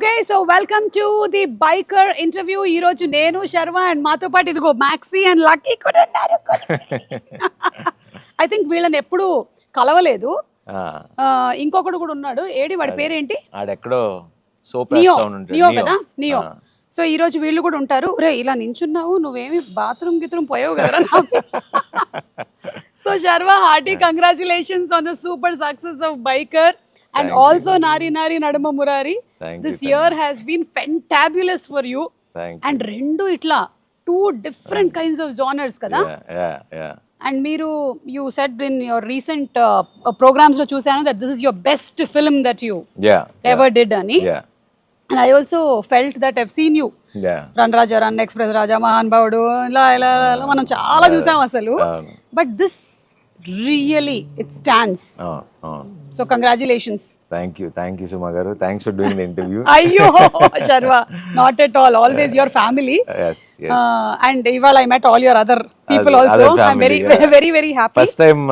Okay so welcome to the biker interview. ఈ రోజు నేను శర్మ అండ్ మాతో పాటు ఇదిగో మ్యాక్సీ అండ్ లక్కీ కూడా ఉన్నారు. ఐ థింక్ వీళ్ళని ఎప్పుడు కలవలేదు. ఇంకొకడు కూడా ఉన్నాడు. ఏడి వాడి పేరేంటి? ఆడెక్కడో నియో కదా, నియో. సో ఈ రోజు వీళ్ళు కూడా ఉంటారు. రే ఇలా నించున్నావు, నువ్వేమి బాత్రూమ్ గిత్రూమ్ పోయావు కదా. So Sharma, hearty congratulations on the super success of biker. And also Nari Nari Naduma Murari. This year has been fantabulous for you. And rendu itla two different kinds of genres kada. Yeah. And Miru, you said in your recent programs lo chusanu that this is your best film that you ever did ani. And I also felt that I've seen you. Run Raja, Run Express Raja, Mahan Baudu, la manam chaala chusam asalu. But this really, it stands. So congratulations. Thank you Suma garu. Thanks for doing the interview. Ayyo Sharva, not at all, always your family. Yes. And ival I met all your other people also. I'm very happy. First time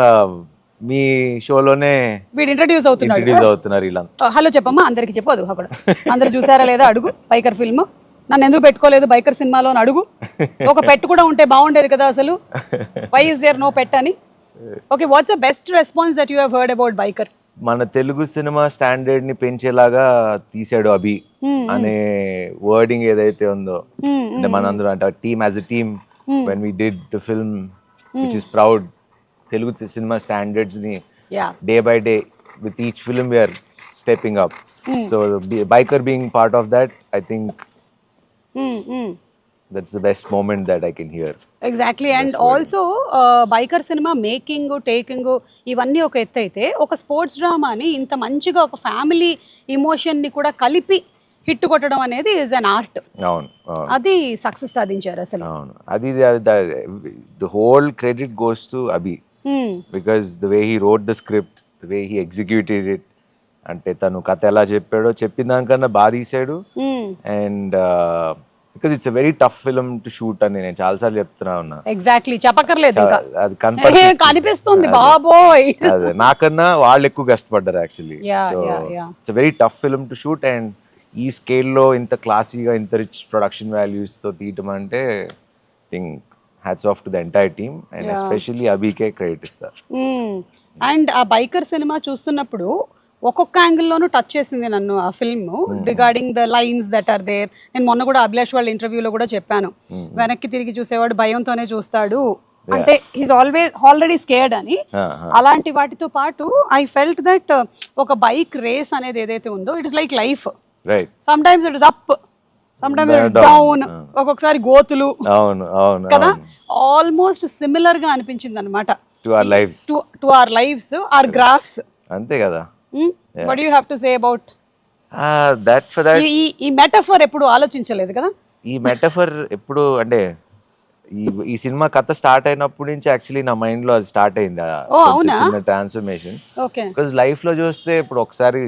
మీ షోలోనే వీడు introduce అవుతున్నారు ఇలా. Hello చెప్పమ్మా అందరికి చెప్పు. అది అక్కడ అందరు చూసారా లేదా అడుగు. బైకర్ ఫిల్మ్ నన్ను ఎందుకు పెట్టుకోలేదు బైకర్ సినిమాలో అని అడుగు. ఒక పెట్టు కూడా ఉంటే బాగుండేది కదా అసలు. వై ఇస్ దేర్ నో పెట్ అని. Okay, what's the best response that you have heard about biker? మన తెలుగు సినిమా స్టాండర్డ్ ని పెంచేలాగా తీసాడు అభి అనే వర్డింగ్ ఏదైతే ఉందో, అంటే మనందరం అంటే team as a team when we did the film which is proud, Telugu cinema standards ని day by day with each film we are stepping up. So biker being part of that, I think that's the best moment that I can hear. Exactly. And also biker cinema making taking ఇవన్నీ ఒక ఎత్తు అయితే, ఒక sports డ్రామాని ఇంత మంచిగా ఒక family emotion ని కూడా కలిపి హిట్ కొట్టడం అనేది ఇస్ అన్ ఆర్ట్. అవును, అది సక్సెస్ సాధించారు అసలు. అవును, అది the whole credit goes to Abhi because the way he wrote the script, the way he executed it, అంటే తను కథ ఎలా చెప్పాడో చెప్పిన దానికన్నా బాగా తీసాడు. And because it's a very tough film to shoot అని నేను చాలాసార్లు చెప్తున్నా ఉన్నా. ఎగ్జాక్ట్లీ, చెప్పక్కర్లేదు, అది కనిపిస్తుంది బాబోయ్. అదే నాకన్నా వాళ్ళు ఎక్కువ కష్టపడ్డారు actually. So it's very tough film to shoot. And ఈ స్కేల్లో ఇంత క్లాసీగా ఇంత రిచ్ ప్రొడక్షన్ వాల్యూస్ తో తీయటం అంటే think hats off to the entire team and especially అబీకే క్రెడిట్ ఇస్తారు. అండ్ ఆ బైకర్ సినిమా చూస్తున్నప్పుడు ఒక్కొక్క యాంగిల్లోనూ టచ్ చేసింది నన్ను ఆ film, regarding the lines that are there. నేను మొన్న కూడా అభిలాష్ వాళ్ళ ఇంటర్వ్యూలో కూడా చెప్పాను, వెనక్కి తిరిగి చూసేవాడు భయంతోనే చూస్తాడు అంటే హీస్ ఆల్రెడీ స్కేర్డ్ అని. అలాంటి వాటితో పాటు ఐ ఫెల్ట్ దట్ ఒక బైక్ రేస్ అనేది ఏదైతే ఉందో, it is like life. Sometimes it is up, sometimes it is down, ఒక్కొక్కసారి గోతులు కదా. ఆల్మోస్ట్ సిమిలర్ గా అనిపించింది అనమాట to our lifes, our graphs. అంతే కదా. What do you have to say about that? For that, ఈ metaphor ఎప్పుడు ఆలోచించలేదు కదా. ఈ మెటఫర్ ఎప్పుడు అంటే ఈ సినిమా కథ స్టార్ట్ అయినప్పటి నుంచి యాక్చువల్లీ నా మైండ్ లో అది స్టార్ట్ అయింది చిన్న ట్రాన్స్ఫర్మేషన్. బికాజ్ లైఫ్ లో చూస్తే ఇప్పుడు ఒకసారి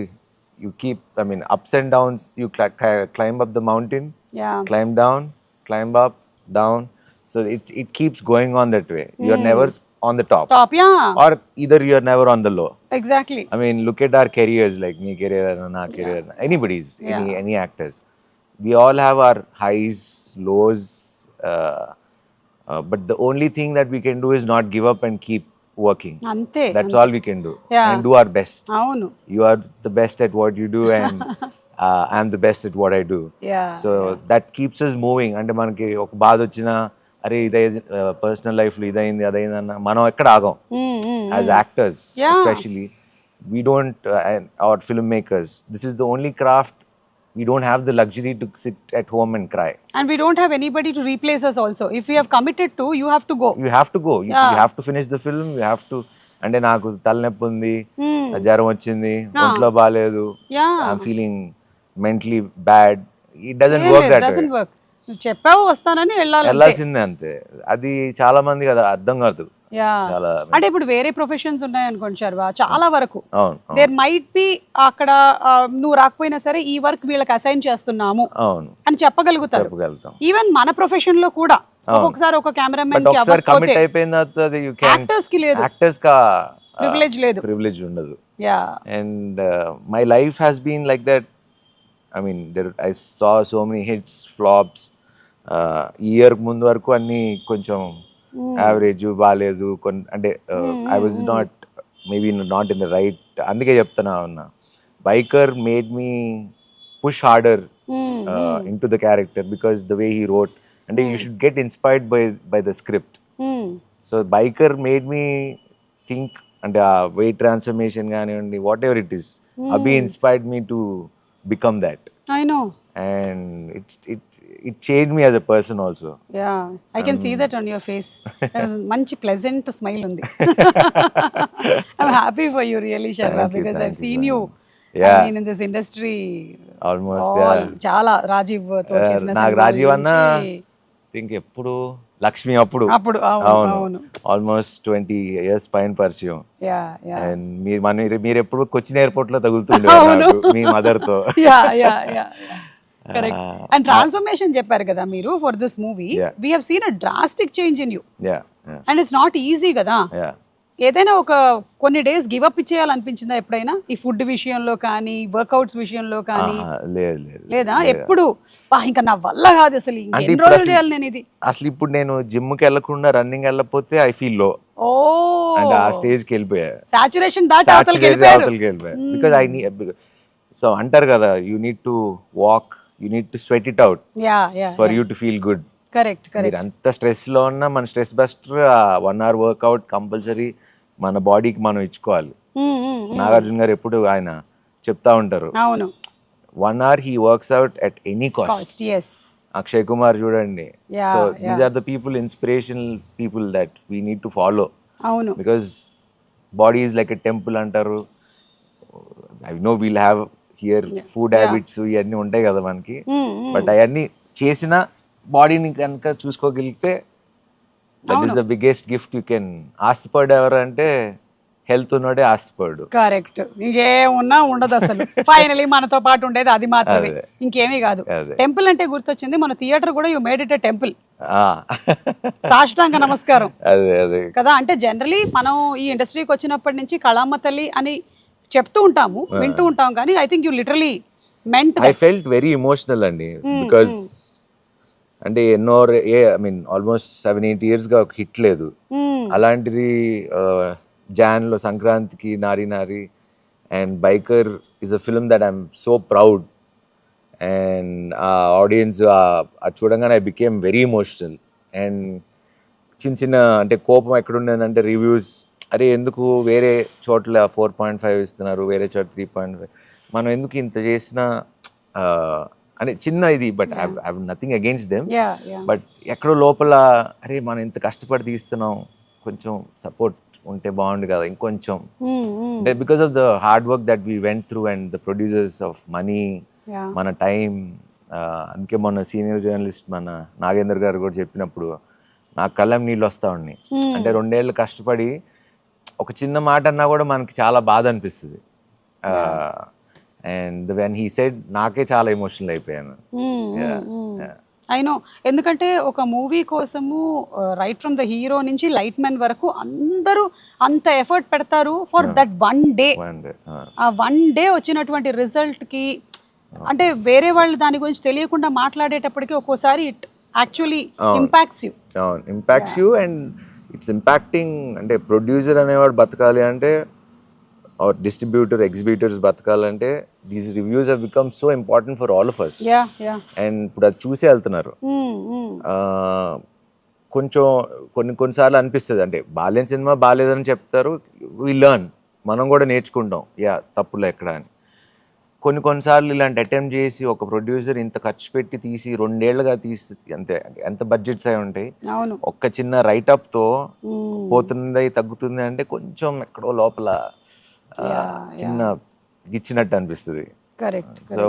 you keep ups and downs, you climb up the mountain, climb down, climb up, down. So it keeps going on that way. You are never on the top, or either you are never on the low. Exactly. I mean, look at our careers, like me career and na career, anybody's, any actors. We all have our highs, lows, but the only thing that we can do is not give up and keep working. Ante, that's all we can do. And do our best. Avunu, you are the best at what you do and I'm the best at what I do. So that keeps us moving. Ante manaki oka baad ochina, అరే ఇదే personal life లో ఇదైంది అదైందన్న మనం ఎక్కడ ఆగం. As actors especially we don't, hour film makers, this is the only craft. We don't have the luxury to sit at home and cry. And we don't have anybody to replace us also. If we have committed to, you have to go. You have to go. You have to finish the film. You have to. అంటే నాకు తలనొప్పి ఉంది, జ్వరం వచ్చింది, ఒంట్లో బాగాలేదు, I'm feeling mentally bad. It doesn't work that way. It doesn't work. చెప్పావు వస్తానని వెళ్ళాల్సిందే అంతే. అది చాలా మంది కదా అర్థం కాదు. అంటే ఇప్పుడు వేరే ప్రొఫెషన్స్ ఉన్నాయనుకోండి శర్వా, చాలా వరకు దేర్ మైట్ బి అక్కడ నువ్వు రాకపోయినా సరే ఈ వర్క్ వీళ్ళకి అసైన్ చేస్తున్నాము అని చెప్పగలుగుతారు. ఈవెన్ మన ప్రొఫెషన్ లో కూడా ఒక్కొక్కసారి ఒక కెమెరామెన్ కి కమిట్ అయిపోయిన తర్వాత యాక్టర్స్ కి లేదు, యాక్టర్స్ కా ప్రివిలేజ్ లేదు, ప్రివిలేజ్ ఉండదు. And my life has been like that. I mean I saw so many hits flops. Year ముందు వరకు అన్ని కొంచెం యావరేజ్ బాగాలేదు అంటే I was not maybe not in the right. అందుకే చెప్తున్నా ఉన్నా biker made me push harder into the character because the way he wrote and you should get inspired by the script. So biker made me think and weight transformation gaaniyandi whatever it is, Abhi inspired me to become that. I know. And it changed me as a person also. Yeah, I can see that on your face. Manchi pleasant smile undi. I'm happy for you really, Sharma, because I've seen you. Yeah. I mean in this industry almost చాలా రాజీవ్ తో చేసిన నాకు రాజీవ్ అన్న think ఎప్పుడు లక్ష్మి అప్పుడు అవును almost 20 years పైన పరిచయం. అండ్ మీరు ఎప్పుడు కొచ్చిన్ ఎయిర్పోర్ట్ లో తగులుతుండే మీ మదర్ తో. కరెక్ట్. అండ్ ట్రాన్స్ఫర్మేషన్ చెప్పారు కదా మీరు for this movie. We have seen a drastic change in you. And it's not easy కదా. ఏదైనా ఒక కొన్ని డేస్ గివ్ అప్ ఇచ్చేయాలనిపించిందా ఎప్పుడైనా ఈ ఫుడ్ విషయంలో కానీ వర్కౌట్స్ విషయంలో కానీ? లేదా ఎప్పుడు ఇంకా నా వల్ల కాదు అసలు ఎన్ని రోజులు చేయాలి నేను ఇది. అసలు ఇప్పుడు నేను జిమ్ కి వెళ్ళకుండా రన్నింగ్ వెళ్ళకపోతే ఐ ఫీల్ లో. అంటే ఆ స్టేజ్ కి వెళ్ళిపోయా. సాచురేషన్ దాటి అవతలకి వెళ్ళిపోయా. బికాజ్ ఐ నీడ్, సో అంటారు కదా, you need to walk, you need to sweat it out for you to feel good. Correct. మీరు అంత స్ట్రెస్ లో ఉన్నా మన stress buster 1 hour workout compulsory మన బాడీకి మనం ఇచ్చుకోవాలి. నాగార్జున గారు ఎప్పుడు ఆయన చెప్తా ఉంటారు, 1 hour he works out at any cost. Akshay Kumar చూడండి. So these are the people, inspirational people that we need to follow. Because body is like a temple అంటారు. I know we'll have here food habits ఇవన్నీ ఉంటాయి కదా మనకి, but అవన్నీ చేసిన బాడీని కనుక చూసుకోగలిగితే that is the biggest gift you can. ఆశపడు ఎవరు అంటే హెల్త్ ఉన్నోడే ఆశపడు. కరెక్ట్. ఇంకేమున్నా ఉండదు అసలు. ఫైనలీ మనతో పాటు ఉండేది అది మాత్రమే, ఇంకేమీ కాదు. టెంపుల్ అంటే గుర్తొచ్చింది, మన థియేటర్ కూడా you made it a temple. సాష్టాంగ నమస్కారం కదా. అంటే జనరలీ మనం ఈ ఇండస్ట్రీకి వచ్చినప్పటి నుంచి కళామ్మ తల్లి అని చెప్తూ ఉంటాము, వింటూ ఉంటాం, కానీ I think you literally meant. I felt very emotional అండి, బికాస్ అంటే ఎన్నో ఐ మీన్ ఆల్మోస్ట్ 7-8 years గా ఒక హిట్ లేదు. అలాంటిది జాన్ లో సంక్రాంతికి నారి నారి and biker is a film that I'm so proud. And ఆ ఆడియన్స్ అది చూడంగానే I became very emotional. And చిన్న అంటే కోపం ఎక్కడుండేదంటే రివ్యూస్, అరే ఎందుకు వేరే చోట్ల 4.5 ఇస్తున్నారు, వేరే చోట 3.5, మనం ఎందుకు ఇంత చేసినా అని చిన్న ఇది. But I have nothing against them, but ఎక్కడో లోపల అరే మనం ఇంత కష్టపడి తీస్తున్నాం, కొంచెం సపోర్ట్ ఉంటే బాగుండు కదా ఇంకొంచెం. అంటే because of the hard work that we went through and the producers of money, మన టైం. అందుకే మొన్న సీనియర్ జర్నలిస్ట్ మన నాగేంద్ర గారు కూడా చెప్పినప్పుడు నాకు కళ్ళం నీళ్ళు వస్తా ఉన్నాయి. అంటే 2 ఏళ్ళు కష్టపడి ఒక చిన్న మాట అన్నా కూడా మనకి చాలా బాధ అనిపిస్తుంది. అండ్ వెన్ హీ సెడ్ నాకే చాలా ఎమోషనల్ అయిపోయాను. ఐ నో, ఎందుకంటే ఒక మూవీ కోసము రైట్ ఫ్రమ్ ద హీరో నుంచి లైట్ మ్యాన్ వరకు అందరూ అంత ఎఫర్ట్ పెడతారు ఫర్ దట్ 1 day. ఆ 1 day వచ్చినటువంటి రిజల్ట్కి అంటే వేరే వాళ్ళు దాని గురించి తెలియకుండా మాట్లాడేటప్పటికి ఒక్కోసారి it actually impacts you and it's impacting. అంటే ప్రొడ్యూసర్ అనేవాడు బతకాలి అంటే, ఆర్ డిస్ట్రిబ్యూటర్, ఎగ్జిబిటర్స్ బతకాలంటే these reviews have become so important for all of us. And ఇప్పుడు అది చూసే వెళ్తున్నారు. కొంచెం కొన్నిసార్లు అనిపిస్తుంది, అంటే బాలేని సినిమా బాలేదని చెప్తారు, వి లెర్న్, మనం కూడా నేర్చుకుంటాం తప్పులు ఎక్కడ అని. కొన్నిసార్లు ఇలాంటి అటెంప్ట్ చేసి ఒక ప్రొడ్యూసర్ ఇంత ఖర్చు పెట్టి తీసి 2 ఏళ్ళుగా తీసి అంతే ఎంత బడ్జెట్స్ అయి ఉంటాయి, ఒక్క చిన్న రైటప్ తో పోతుంది తగ్గుతుంది అంటే కొంచెం ఎక్కడో లోపల చిన్న గిచ్చినట్టు అనిపిస్తుంది. So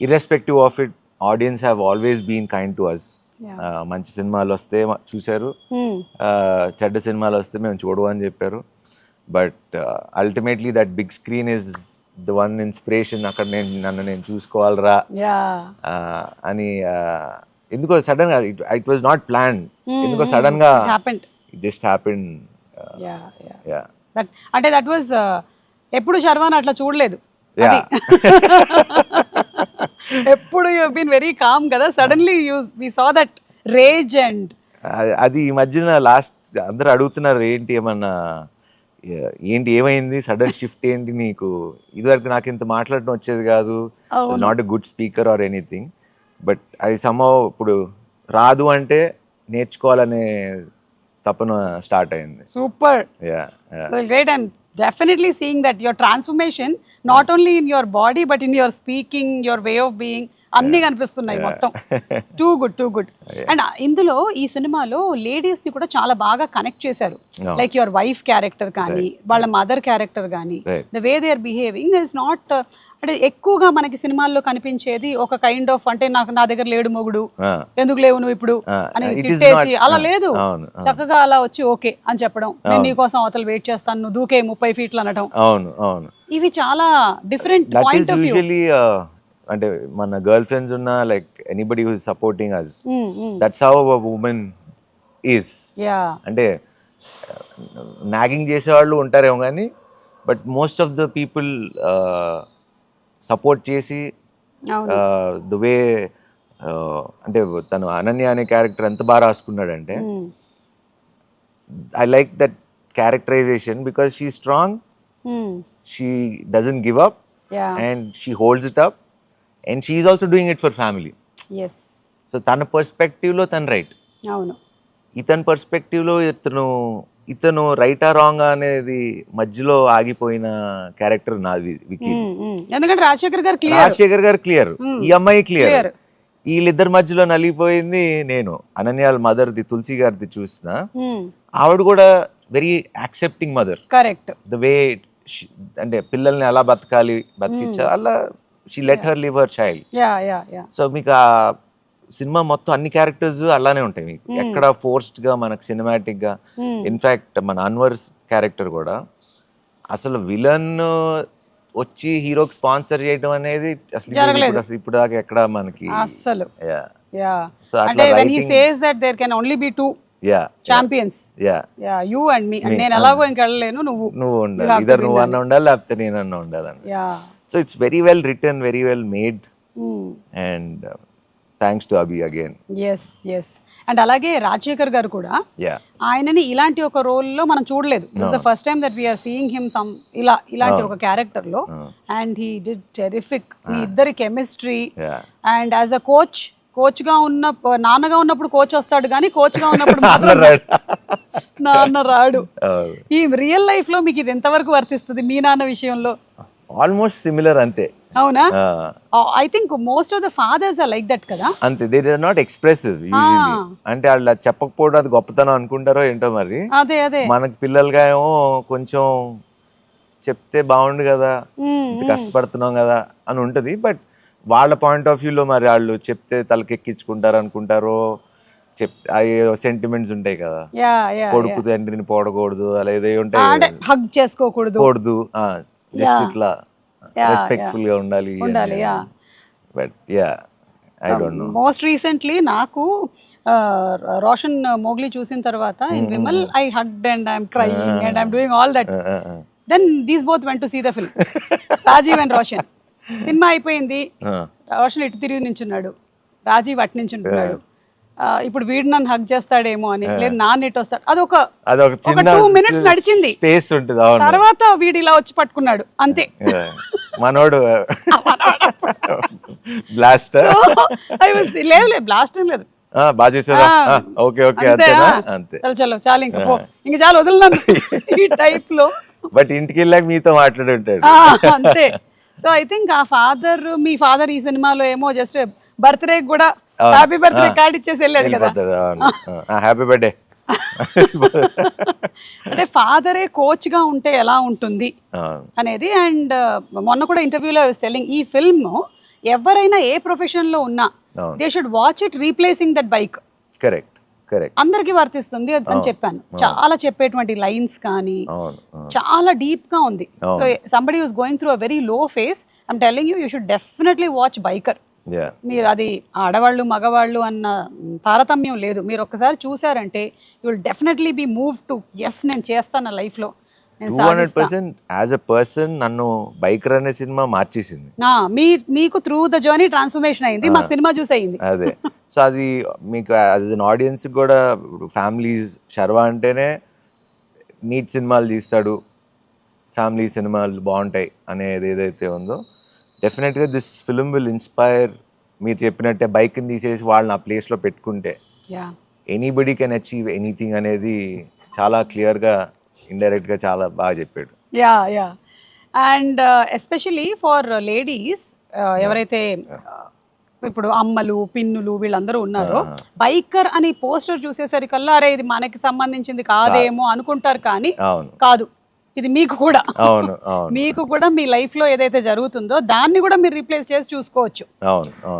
irrespective of it, audience have always been kind to us. మంచి సినిమాలు వస్తే చూశారు, చెడ్డ సినిమాలు వస్తే మేము చూడవు అని చెప్పారు. But ultimately that big screen is the one inspiration. అక్కడ నన్ను నేను చూసుకోవాలరా అని ఎందుకో సడన్ గా, ఇట్ వాజ్ నాట్ ప్లాన్, ఎందుకో సడన్ గా ఇట్ జస్ట్ హ్యాపెండ్. అంటే దట్ వాజ్ ఎప్పుడు శర్వాన్ అట్లా చూడలేదు. ఎప్పుడు యూ బీన్ వెరీ కామ్ కదా, suddenly we saw that rage and అది ఈ మధ్యన లాస్ట్ అందరు అడుగుతున్నారు ఏంటి ఏమన్నా ఏంటి ఏమైంది సడన్ షిఫ్ట్ ఏంటి నీకు, ఇదివరకు నాకు ఇంత మాట్లాడటం వచ్చేది కాదు, not a good speaker or anything, but అది somehow ఇప్పుడు రాదు అంటే నేర్చుకోవాలనే తపన స్టార్ట్ అయింది. Super, yeah great. And definitely seeing that your transformation not only in your body but in your speaking, your way of being, అన్నీ కనిపిస్తున్నాయి మొత్తం. Too good. అండ్ ఇందులో ఈ సినిమాలో లేడీస్ ని కూడా చాలా బాగా కనెక్ట్ చేశారు. లైక్ యువర్ వైఫ్ క్యారెక్టర్ కానీ వాళ్ళ మదర్ క్యారెక్టర్ కానీ the way they are behaving is not, అంటే ఎక్కువగా మనకి సినిమాల్లో కనిపించేది ఒక కైండ్ ఆఫ్, అంటే నా దగ్గర లేడు మొగుడు, ఎందుకు లేవు నువ్వు ఇప్పుడు అని తిట్టేసి అలా లేదు, చక్కగా అలా వచ్చి ఓకే అని చెప్పడం, నేను నీకోసం అవతల వెయిట్ చేస్తాను, నువ్వు దూకే 30 ఫీట్లు అనడం, ఇవి చాలా డిఫరెంట్ పాయింట్ ఆఫ్ వ్యూ. అంటే మన గర్ల్ ఫ్రెండ్స్ ఉన్న like anybody who is supporting us, that's how a woman is. అంటే నాగింగ్ చేసేవాళ్ళు ఉంటారేమో కానీ but most of the people support చేసి ద వే, అంటే తను అనన్య అనే క్యారెక్టర్ ఎంత బాగా రాసుకున్నాడంటే I like that characterisation because she strong, she doesn't give up and she holds it up and she is also doing it for family. Yes. So తన perspective లో తను రైట్, అవును, ఇతని పర్స్పెక్టివ్ లో ఇతను రైటా రాంగ్ అనేది మధ్యలో ఆగిపోయిన క్యారెక్టర్ నాది వికీ. ఎందుకంటే రాజశేఖర్ గారు క్లియర్, ఈ అమ్మాయి క్లియర్, వీళ్ళిద్దరి మధ్యలో నలిగిపోయింది నేను. అనన్యాల మదర్ ది తులసి గారిది చూసిన, ఆవిడ కూడా very accepting mother. Correct. The way అంటే పిల్లల్ని ఎలా బతికించా అలా she let her live her child. So మీకు ఆ సినిమా మొత్తం అన్ని క్యారెక్టర్స్ అలానే ఉంటాయి మీకు, ఎక్కడ ఫోర్స్డ్ గా మనకు సినిమాటిక్ గా. ఇన్ఫాక్ట్ మన అన్వర్ క్యారెక్టర్ కూడా అసలు విలన్ వచ్చి హీరోకి స్పాన్సర్ చేయడం అనేది అసలు ఇప్పుడు దాకా ఎక్కడ మనకి అసలు. సో అట్లా when he says that there can only be two champions, you and me, and నేను ఎలాగో ఇంకెళ్ళలేను, నువ్వు ఉండాలి, ఇద్దరు నువ్వు అన్న ఉండాలి లేకపోతే నేనన్నా ఉండాలని. So it's very well written, very well made, and thanks to Abhi again. Yes. And అలాగే రాజశేఖర్ గారు కూడా ఆయనని ఇలాంటి ఒక రోల్ లో మనం చూడలేదు. This is the first time that we are seeing him ఇలాంటి ఒక క్యారెక్టర్ లో, and he did terrific. మీ ఇద్దరి chemistry, and as a coach గా నాన్నగా ఉన్నప్పుడు కోచ్ వస్తాడు కానీ కోచ్ గా ఉన్నప్పుడు నాన్న రాడు. ఈ రియల్ లైఫ్ లో మీకు ఇది ఎంతవరకు వర్తిస్తుంది మీ నాన్న విషయంలో? ఆల్మోస్ట్ సిమిలర్ అంతే. అవునా? I think most of the fathers are like that కదా. అంతే, they are not expressive usually. అంటే వాళ్ళు చెప్పకపోవడం అది గొప్పతనం అనుకుంటారో ఏంటో మరి. అదే మనకి పిల్లలుగా ఏమో కొంచెం చెప్తే బాగుండు కదా, ఇంత కష్టపడుతున్నాం కదా అని ఉంటది. బట్ వాళ్ళ పాయింట్ ఆఫ్ వ్యూలో మరి వాళ్ళు చెప్తే తలకెక్కించుకుంటారు అనుకుంటారో, చెప్తే అయ్యో సెంటిమెంట్స్ ఉంటాయి కదా, కొడుకు తండ్రిని పోడకూడదు అలా ఏదో ఉంటాయి, హగ్ చేసుకోకూడదు, జస్ట్ ఇట్లా రెస్పెక్ట్ఫుల్ గా ఉండాలి. But I don't know. Most recently నాకు రోషన్ మోగ్లీ చూసిన తర్వాత in Vimal I hugged and I'm crying and I'm doing all that. Then these both went to see the film, Rajiv and Roshan. సినిమా అయిపోయింది, రోషన్ ఇటు తిరిగి నించున్నాడు, రాజీవ్ అటు నించుంటున్నాడు. ఇప్పుడు వీడు నన్ను హగ్ చేస్తాడేమో అని, లేదు నాన్న ఇటు వస్తాడు, అదొక 2 minutes నడిచింది, తర్వాత వీడు ఇలా వచ్చి పట్టుకున్నాడు అంతే. మనోడు బ్లాస్టర్ లేదు బ్లాస్టర్ లేదు, చలో చాలు ఇంకా చాలు వదిలినాను ఈ టైప్ లో. బట్ ఇంటికి వెళ్ళాక మీతో మాట్లాడి ఉంటాడు అంతే. సో ఐ థింక్ ఆ ఫాదర్, మీ ఫాదర్ ఈ సినిమాలో ఏమో జస్ట్ బర్త్డే కూడా హ్యాపీ బర్త్డే కార్డ్ ఇచ్చేసి వెళ్ళాడు కదా, హ్యాపీ బర్త్డే. అంటే ఫాదరే కోచ్ గా ఉంటే ఎలా ఉంటుంది అనేది. అండ్ మొన్న కూడా ఇంటర్వ్యూలో టెల్లింగ్, ఈ ఫిల్మ్ ఎవరైనా ఏ ప్రొఫెషన్ లో ఉన్నా they should watch it replacing that bike. Correct. అందరికి వర్తిస్తుంది అని చెప్పాను. చాలా చెప్పేటువంటి లైన్స్ కానీ చాలా డీప్ గా ఉంది. So somebody who's going through a very low phase, I'm telling you should definitely watch biker. మీరు అది ఆడవాళ్ళు మగవాళ్ళు అన్న తారతమ్యం లేదు, మీరు ఒక్కసారి చూసారంటే you will definitely be move to yes నేను చేస్తాను లైఫ్లో నేను 200% యాజ్ అ పర్సన్ నన్ను బైకర్ అనే సినిమా మార్చేసింది. మీకు త్రూ ద జర్నీ ట్రాన్స్ఫర్మేషన్ అయింది, మాకు సినిమా చూసి అయింది. అదే సో అది మీకు యాజ్ అన్ ఆడియన్స్ కూడా ఫ్యామిలీస్ శర్వా అంటేనే నీట్ సినిమాలు తీస్తాడు, ఫ్యామిలీ సినిమాలు బాగుంటాయి అనేది ఏదైతే ఉందో డెఫినెట్గా దిస్ ఫిల్మ్ విల్ ఇన్స్పైర్. మీరు చెప్పినట్టే బైక్ని తీసేసి వాళ్ళని ఆ ప్లేస్లో పెట్టుకుంటే ఎనీబడి కెన్ అచీవ్ ఎనీథింగ్ అనేది చాలా క్లియర్గా ఇండైరెక్ట్గా చాలా బాగా చెప్పాడు. Yeah and especially for ladies ఎవరైతే ఇప్పుడు అమ్మలు పిన్నులు వీళ్ళందరూ ఉన్నారో బైకర్ అని పోస్టర్ చూసేసరికల్లా అరే ఇది మనకి సంబంధించింది కాదేమో అనుకుంటారు, కానీ కాదు, ఇది మీకు కూడా మీకు కూడా మీ లైఫ్ లో ఏదైతే జరుగుతుందో దాన్ని కూడా మీరు రీప్లేస్ చేసి చూసుకోవచ్చు.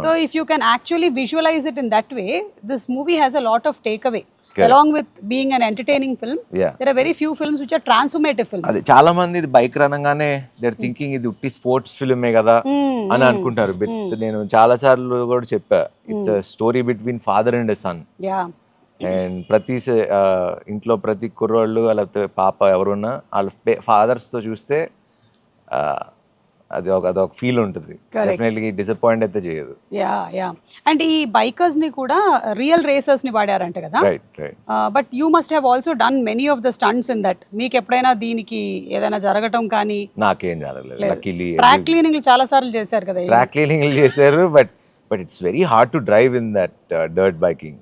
So if you can actually visualise it in that way, this movie has a lot of takeaway. Along with being an entertaining film, there are very few films which are transformative films. అది చాలా మంది ఇది bike అనగానే they are thinking ఇది ఉట్టి sports ఫిల్మే కదా అని అనుకుంటారు. నేను చాలా సార్లు కూడా చెప్పా, it's a story between father and son. And ప్రతి ఇంట్లో ప్రతి కుర్రోళ్ళు లేకపోతే పాప ఎవరున్నా వాళ్ళ ఫాదర్స్తో చూస్తే అదొక ఫీల్ ఉంటుంది, డెఫినెట్లీ డిసప్పాయింట్ అయితే చేయదు. యా అండ్ ఈ బైకర్స్ ని కూడా రియల్ రేసర్స్ ని వాడారంట కదా, but you must have also done many of the stunts in that. మీకు ఎప్పుడైనా దీనికి ఏదైనా జరగటం కానీ? నాకేం జరగలేదు, లక్కీలీ. ట్రాక్ క్లీనింగ్ చాలా సార్లు చేశారు కదా? ట్రాక్ క్లీనింగ్ చేశారు, but it's very hard to drive in that dirt biking.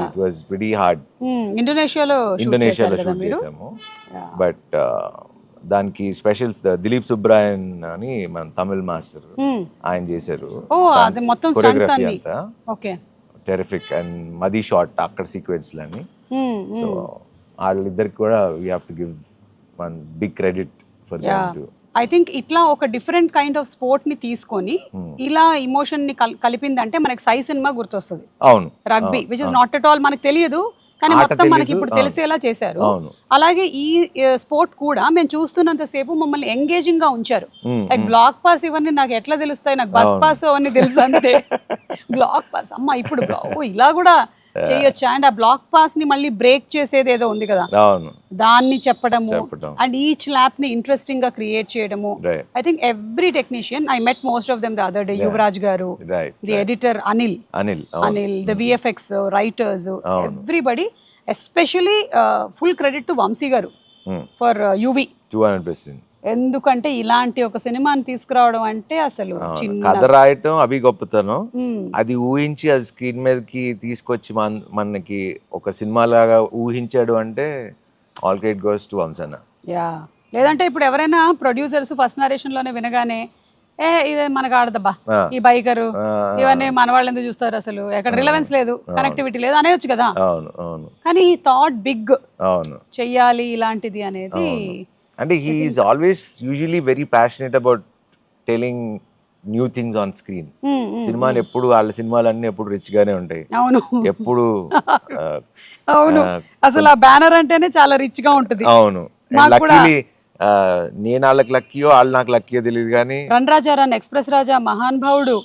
It was pretty hard. ఇండోనేషియాలో షూట్ చేసాము, బట్ దానికి స్పెషల్స్ దిలీప్ సుబ్రాయన్ అని మన తమిళ్ మాస్టర్ ఆయన చేశారు కొరియోగ్రఫీ అంతా. టెరిఫిక్ అండ్ మది షాట్ అక్కడ సీక్వెన్స్ లని. సో వాళ్ళిద్దరికి కూడా we have to give one big credit for them too. I think ఇట్లా ఒక డిఫరెంట్ కైండ్ ఆఫ్ స్పోర్ట్ ని తీసుకొని ఇలా ఇమోషన్ ని కలిపిందంటే మనకి సై సినిమా గుర్తొస్తుంది. అవును, rugby which is not at all మనకు తెలియదు, కానీ మొత్తం మనకి ఇప్పుడు తెలిసేలా చేశారు. అలాగే ఈ స్పోర్ట్ కూడా మేము చూస్తున్నంత సేపు మమ్మల్ని ఎంగేజింగ్ గా ఉంచారు. లైక్ బ్లాక్ పాస్ ఇవన్నీ నాకు ఎట్లా తెలుస్తాయి, నాకు బస్ పాస్ అవన్నీ తెలుసు అంతే. బ్లాక్ పాస్ అమ్మ ఇప్పుడు ఇలా కూడా చేయొచ్చా, అండ్ ఆ బ్లాక్ పాస్ ని మళ్ళీ బ్రేక్ చేసేది ఏదో ఉంది కదా, దాన్ని చెప్పడము, అండ్ ఈచ్ ల్యాప్ ని ఇంట్రెస్టింగ్ గా క్రియేట్ చేయడము. I think every technician, I met most of them the other day, Yuvraj garu, the editor Anil, the VFX writers, everybody, especially full credit to Vamsi garu for UV. 200%. ఎందుకంటే ఇలాంటి ఒక సినిమాని తీసుకురావడం అంటే అసలు కథ రాయటం అవి గొప్పతనం, అది ఊహించి అది స్క్రీన్ మీదకి తీసుకొచ్చి మనకి ఒక సినిమా లాగా ఊహించాడు అంటే ఆల్ క్రెడిట్ గోస్ టు వంశన్న. లేదంటే ఇప్పుడు ఎవరైనా ప్రొడ్యూసర్స్ ఫస్ట్ నరేషన్ లోనే వినగానే ఇదే మనకు ఆడదబ్బా ఈ బైకరు ఇవన్నీ మన వాళ్ళు ఎందుకు చూస్తారు, అసలు ఎక్కడ రిలవెన్స్ లేదు, కనెక్టివిటీ లేదు అనేవచ్చు కదా. కానీ ఈ థాట్ బిగ్ చెయ్యాలి ఇలాంటిది అనేది. అంటే he is always usually very passionate about telling new things on screen. సినిమాలు ఎప్పుడు వాళ్ళ సినిమాలన్నీ ఎప్పుడు రిచ్ గానే ఉంటాయి. అవును, ఎప్పుడు అవును, అసలు ఆ బ్యానర్ అంటేనే చాలా రిచ్ గా ఉంటుంది. అవును, లక్కీలీ నేను వాళ్ళకి లక్కీయో వాళ్ళు నాకు లక్కీయో తెలియదు కానీ రన్ రాజా రన్, ఎక్స్ప్రెస్ రాజా, మహాన్ భావుడు,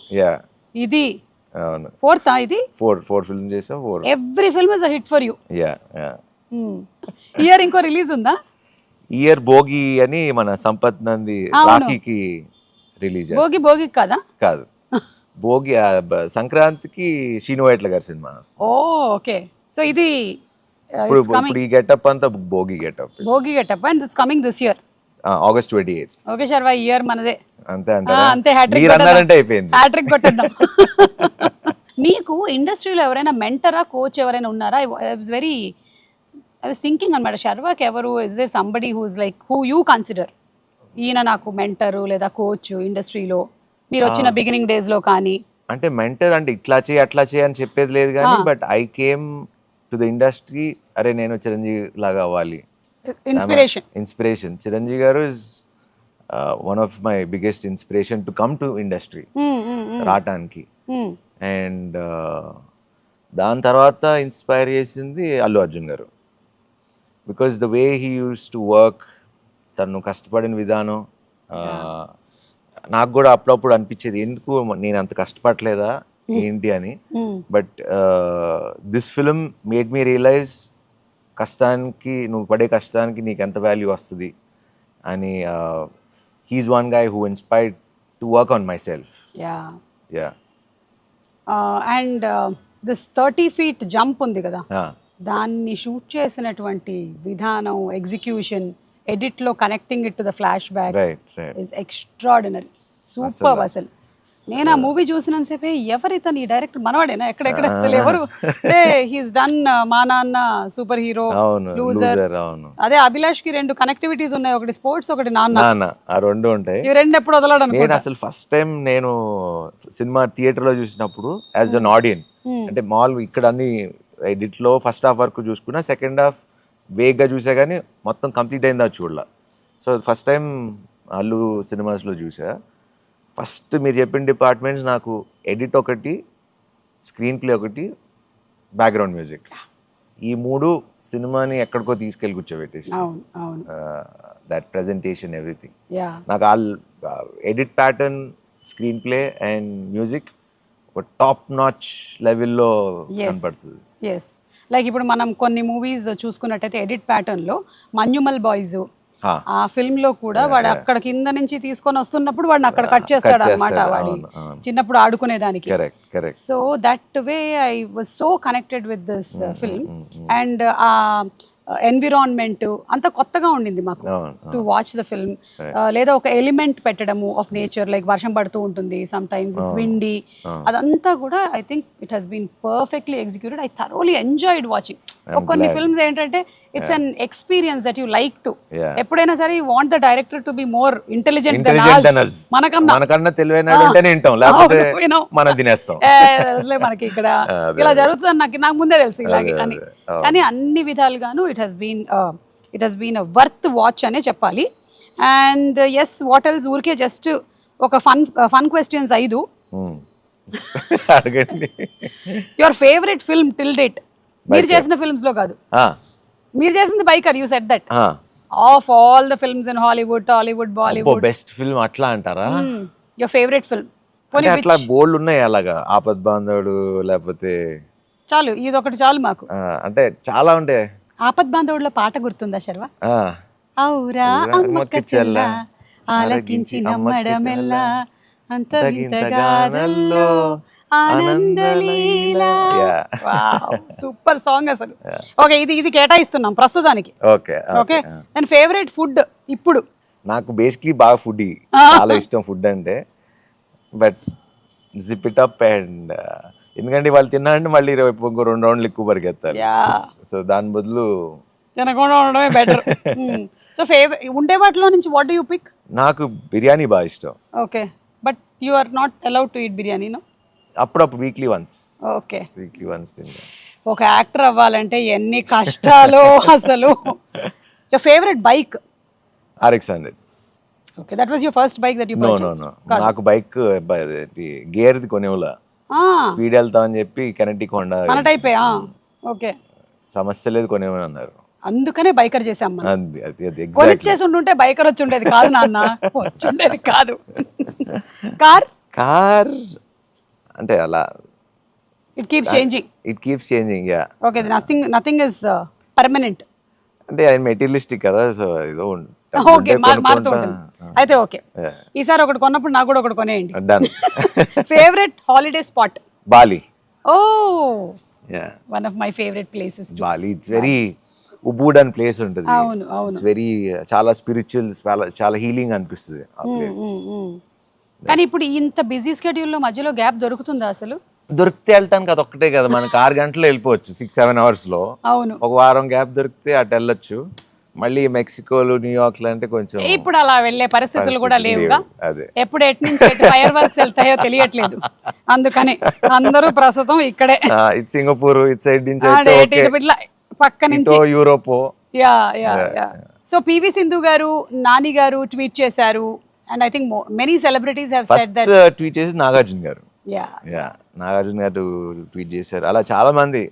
ఇది అవును ఫోర్త్, ఇది ఫోర్ ఫిల్మ్ చేసాం. Every film is a hit for you. Year ఇంకో రిలీజ్ ఉందా? ఇయర్ భోగి అని మన సంపత్ నంది రాఖీకి రిలీజ్. భోగి కదా? కాదు, భోగి సంక్రాంతికి శ్రీను వైట్ల గారి సినిమా. ఓకే, సో ఇది ఇప్పుడు ఈ గెటప్ అంతా Bhogi getup and it's coming this year August 28th. Okay Sharwa, year మనదే అంతే అంటారా? అంతే, హ్యాట్రిక్ కొట్టేద్దాం. మీకు ఇండస్ట్రీలో ఎవరైనా మెంటరా, కోచ్ ఎవరైనా ఉన్నారా? I was thinking అనమాట, శర్వాకి ఎవరు, is they somebody who is like who you consider, ఈయన నాకు మెంటరు లేదా కోచ్ ఇండస్ట్రీలో మీరు వచ్చిన బిగినింగ్ డేస్ లో? కానీ అంటే మెంటర్ అంటే ఇట్లా చేయి అట్లా చేయి అని చెప్పేది లేదు కానీ, but I came to the industry, అరే నేను చిరంజీవి లాగా అవ్వాలి, ఇన్స్పిరేషన్. చిరంజీవి గారు is one of my biggest inspiration to come to industry రావటానికి. అండ్ దాని తర్వాత ఇన్స్పైర్ చేసింది అల్లు అర్జున్ గారు, because the way he use to work, తను కష్టపడిన విధానం. నాకు కూడా అప్పుడప్పుడు అనిపించేది ఎందుకు నేను అంత కష్టపడలేదా ఏంటి అని, but this film made me realise కష్టానికి, నువ్వు పడే కష్టానికి నీకు ఎంత వాల్యూ వస్తుంది అని he's one guy who inspired to work on myself. Yeah. And this 30 feet jump ఉంది కదా, Ah, దాన్ని షూట్ చేసినటువంటి విధానం, ఎగ్జిక్యూషన్, ఎడిట్లో connecting it to the flashback right. Is extraordinary, super. అసలు నేను ఆ మూవీ చూసినంతసేపే ఎవరితను ఈ డైరెక్టర్ మనవాడేనా, ఎక్కడెక్కడ అసలు ఎవరు, హీస్ డన్ మా నాన్న, సూపర్ హీరో, అవును, లూజర్. loser, అవును. అదే అభిలాష్ కి 2 కనెక్టివిటీస్ ఉన్నాయి, ఒకటి స్పోర్ట్స్, ఒకటి నాన్న. నాన్న, ఆ రెండు ఉంటాయి. ఇవి 2 ఎప్పుడు వదలడు నేను అనుకుంటా. అసలు ఫస్ట్ టైం నేను సినిమా థియేటర్లో చూసినప్పుడు యాజ్ అన్ ఆడియన్, అంటే మాల్ ఇక్కడ అన్ని ఎడిట్లో ఫస్ట్ హాఫ్ వరకు చూసుకున్నా, సెకండ్ హాఫ్ వేగ్గా చూసా కానీ మొత్తం కంప్లీట్ అయిందా చూడలా. సో ఫస్ట్ టైం అల్లు సినిమాస్లో చూసా. ఫస్ట్ మీరు చెప్పిన డిపార్ట్మెంట్స్ నాకు ఎడిట్ ఒకటి, స్క్రీన్ ప్లే ఒకటి, బ్యాక్గ్రౌండ్ మ్యూజిక్, ఈ 3 సినిమాని ఎక్కడికో తీసుకెళ్ళి కూర్చోబెట్టేసి, అవును అవును. That presentation everything. యా నాకు edit pattern, screen play and music ఒక టాప్ నాచ్ లెవెల్లో కనపడుతుంది. ఎస్, లైక్ ఇప్పుడు మనం కొన్ని మూవీస్ చూసుకున్నట్టయితే ఎడిట్ ప్యాటర్న్ లో మన్యుమల్ బాయ్స్, ఆ ఫిల్మ్ లో కూడా వాడు అక్కడ కింద నుంచి తీసుకొని వస్తున్నప్పుడు వాడిని అక్కడ కట్ చేస్తాడు అనమాట, వాడి చిన్నప్పుడు ఆడుకునేదానికి. Correct. So that way I was so connected with this film. And ఆ ఎన్విరాన్మెంట్ అంత కొత్తగా ఉండింది మాకు టు వాచ్ ద ఫిల్మ్. లేదా ఒక ఎలిమెంట్ పెట్టడము ఆఫ్ నేచర్, లైక్ వర్షం పడుతూ ఉంటుంది, సమ్ టైమ్స్ ఇట్స్ విండీ, అదంతా కూడా I think it has been perfectly executed. I thoroughly enjoyed watching. కొన్ని ఫిల్మ్స్ ఏంటంటే it's an experience that you like to, ఎప్పుడైనా సరే you want the director to be more intelligent than us, మనకన్నా తెలివైనడు ఉంటేనే వింటాం, లేకపోతే మనం తినేస్తాం. అసలే మనకి ఇక్కడ ఇలా జరుగుతుందని నాకు ముందే తెలుసు ఇలాగే అని. కానీ అన్ని విధాలుగాను it has been worth watch అనే చెప్పాలి. అండ్ ఎస్, వాట్ ఎల్స్, ఊరికే జస్ట్ ఒక ఫన్ క్వశ్చన్స్ 5 అడగండి. Your favourite film till date, మీరు చేసిన ఫిల్మ్స్ లో కాదు, మీరు చేసింది biker, you said that, of all the films in Hollywood, Tollywood, Bollywood, best film అట్లా అంటారా? Your favourite film. అట్లా బోల్డ్ ఉన్నాయి అలాగా, ఆపద్ బాంధవుడు, లేకపోతే చాలు ఇది ఒకటి చాలు మాకు. అంటే చాలా ఉండే. ఆపద్ బాంధవుడిలో పాట గుర్తుందా శర్వా? ఔరా అమ్మక్క చెల్ల ఆలకించి నమ్మడమెల్లా అంత వింతగానల్లో ఆనందలీలా. సూపర్ సాంగ్ అసలు. ఓకే, ఇది కేటాయిస్తున్నాం ప్రస్తుతానికి. ఓకే, అండ్ ఫేవరెట్ ఫుడ్ ఇప్పుడు? నాకు బేసిక్లీ బాగా ఫుడ్, చాలా ఇష్టం ఫుడ్ అంటే. But zip it up and ఎందుకంటే వాళ్ళు తిన్నారంటే మళ్ళీ ఇంకో 2 రౌండ్లు ఎక్కువ పరిగెత్తారు. సో దాని బదులు తినకుండా ఉండడమే బెటర్. సో ఫేవరెట్ ఉండే వాటిలో నుంచి వాట్ డు యు పిక్? నాకు బిర్యానీ బాగా ఇష్టం. Okay, but you are not allowed to eat biryani, no? అప్పుడప్పుడు weekly once. Okay, weekly once తింటా. ఒక యాక్టర్ అవ్వాలంటే ఎన్ని కష్టాలు అసలు. Your favourite bike? RX-100. Okay, that was your first bike that you purchased? No, నాకు బైక్ గేర్ది కొనేవులా, స్పీడ్ వెళ్తా అని చెప్పి కెనెటిక్ హోండా మన టైపే. ఓకే, సమస్య లేదు కొనేవని అన్నారు, అందుకనే బైకర్ చేసాం మనం. అది కొనిచ్చేసి ఉంటుంటే బైకర్ వచ్చి ఉండేది కాదు నాన్న, వచ్చి ఉండేది కాదు. కార్ అంటే అలా it keeps changing. Yeah. Okay, nothing is permanent. అంటే అది మెటీరియలిస్టిక్ కదా, సో ఏదో ఓకే, మారుతూ ఉంటుంది. అయితే ఓకే, ఈసారి ఒకటి కొన్నప్పుడు నాకు కూడా ఒకటి కొనేయండి. Favourite holiday spot? Bali. Oh, one of my favourite places. Bali, it's very ఉబూడన్ ప్లేస్ ఉంటుంది. అవును అవును, ఇట్స్ వెరీ చాలా స్పిరిచువల్, చాలా హీలింగ్ అనిపిస్తుంది ఆ ప్లేస్. కానీ ఇప్పుడు ఇంత బిజీ స్కెడ్యూల్ లో మధ్యలో గ్యాప్ దొరుకుతుందా అసలు? దొరికితే వెళ్తానికి అది ఒక్కటే కదా, మనకి 6 గంటలు వెళ్ళిపోవచ్చు 6-7 hours లో. అవును, ఒక వారం గ్యాప్ దొరికితే అటు వెళ్ళొచ్చు. మళ్ళీ మెక్సికోలు, న్యూయార్క్ అంటే కొంచెం ఇప్పుడు అలా వెళ్ళే పరిస్థితులు కూడా లేవుగా. ఎప్పుడు ఎటు నుంచి ఫైర్ వర్క్స్ వెళ్తాయో తెలియట్లేదు, అందుకని అందరూ ప్రస్తుతం ఇక్కడే. ఇటు సింగపూర్, ఇటు సైడ్ నుంచి పక్క నుంచి Europe. Yeah yeah yeah. So PV Sindhu గారు, నాని గారు ట్వీట్ చేశారు, and I think many celebrities have said that. Tweet చేసి నాగార్జున గారు. నాగార్జున గారు ట్వీట్ చేశారు. అలా చాలా మంది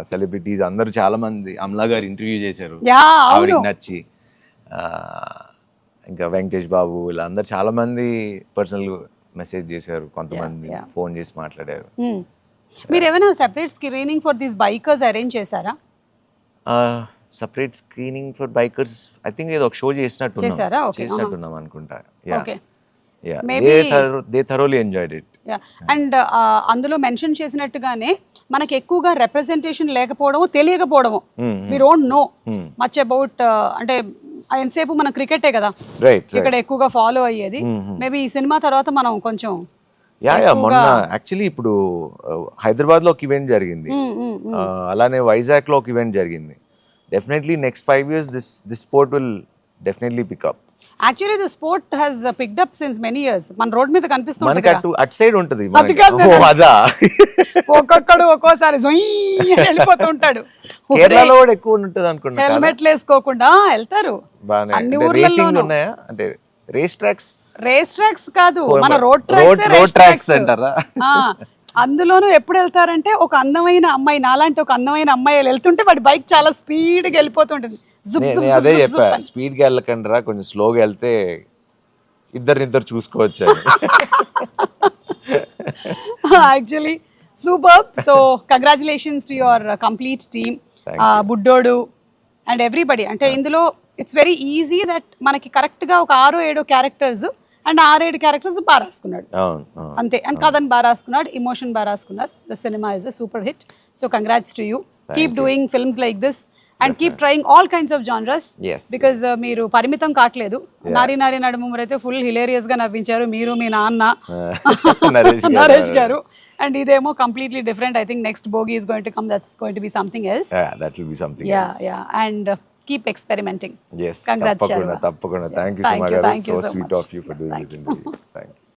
సెలబ్రిటీస్ అందరూ చాలా మంది, అమలా గారు ఇంటర్వ్యూ చేశారు, ఆవిడకి నచ్చి. ఇంకా వెంకటేష్ బాబు, ఇలా అందరు చాలా మంది పర్సనల్ మెసేజ్ చేశారు, కొంతమంది ఫోన్ చేసి మాట్లాడారు. మీరు ఏమైనా separate screening for these bikers arrange చేశారా? Separate screening for bikers I think ఏదో ఒక షో చేశారా? చేసినట్టున్నాం Okay, చేసినట్టున్నాం అనుకుంటా. Yeah okay yeah Maybe- they thoroughly enjoyed it. And అందులో మెన్షన్ చేసినట్టుగానే మనకి ఎక్కువగా రిప్రజెంటేషన్ లేకపోవడము తెలియకపోవడము we don't know much about అంటే ఎంతసేపు మనం క్రికెటే కదా రైట్ ఇక్కడ ఎక్కువగా ఫాలో అయ్యేది. మేబీ ఈ సినిమా తర్వాత మనం కొంచెం యా మొన్న యాక్చువల్లీ ఇప్పుడు హైదరాబాద్ లో ఒక ఈవెంట్ జరిగింది, అలానే వైజాగ్ లో ఒక ఈవెంట్ జరిగింది. Definitely next 5 years this sport will definitely pick up. Actually the sport has picked up since many years. మన రోడ్ మీద కనిపిస్తుంది మనకి అటు సైడ్ ఉంటుంది. అది కాదు నేను- అదా ఒక్కొక్కడు ఒక్కోసారి జొయ్ అని వెళ్ళిపోతూ ఉంటాడు. కేరళలో కూడా ఎక్కువ ఉంటుంది అనుకుంటా. హెల్మెట్లు వేసుకోకుండా వెళ్తారు. బాగానే అన్ని రేసింగ్ ఊర్లలోనూ ఉన్నాయా అంటే రేస్ ట్రాక్స్ రేస్ ట్రాక్స్ కాదు, మన రోడ్ రోడ్ ట్రాక్స్ అంటారా? అందులోనూ ఎప్పుడు వెళ్తారంటే ఒక అందమైన అమ్మాయి నాలాంటి ఒక అందమైన అమ్మాయి వెళ్తుంటే వాడి బైక్ చాలా స్పీడ్ గా వెళ్ళిపోతుంటుంది. జుప్ జుప్ నేను జుప్ అదే జుప్ చెప్పా, జుప్ అని. స్పీడ్ గా వెళ్ళకండి రా, కొంచెం స్లోగా వెళ్తే ఇద్దరు చూసుకోవచ్చు అని. Actually super. So congratulations to your complete team, బుడ్డోడు అండ్ ఎవ్రీబడి. అంటే ఇందులో ఇట్స్ వెరీ ఈజీ దట్ మనకి కరెక్ట్గా ఒక 6-7 క్యారెక్టర్స్ అండ్ 6-7 క్యారెక్టర్స్ బాగా రాసుకున్నాడు అంతే. అండ్ కథను బాగా రాసుకున్నాడు, ఇమోషన్ బాగా రాసుకున్నారు. The cinema is a super hit. So congrats to you. Keep doing films like this and keep trying all kinds of genres because మీరు పరిమితం కావట్లేదు. నారి నారి నడుముమూరి అయితే ఫుల్ హిలేరియస్ గా నవ్వించారు మీరు, మీ నాన్న నరేష్ గారు. అండ్ ఇదేమో completely different. I think next bogie is going to come, that's going to be something else. that will be something Yeah, else. yeah. And keep experimenting. Yes, Congrats, తప్పకుండా Sharma. తప్పకుండా. Thank you Thank you, Sumagaru. thank you So so sweet much. of you for doing this interview. Thank you.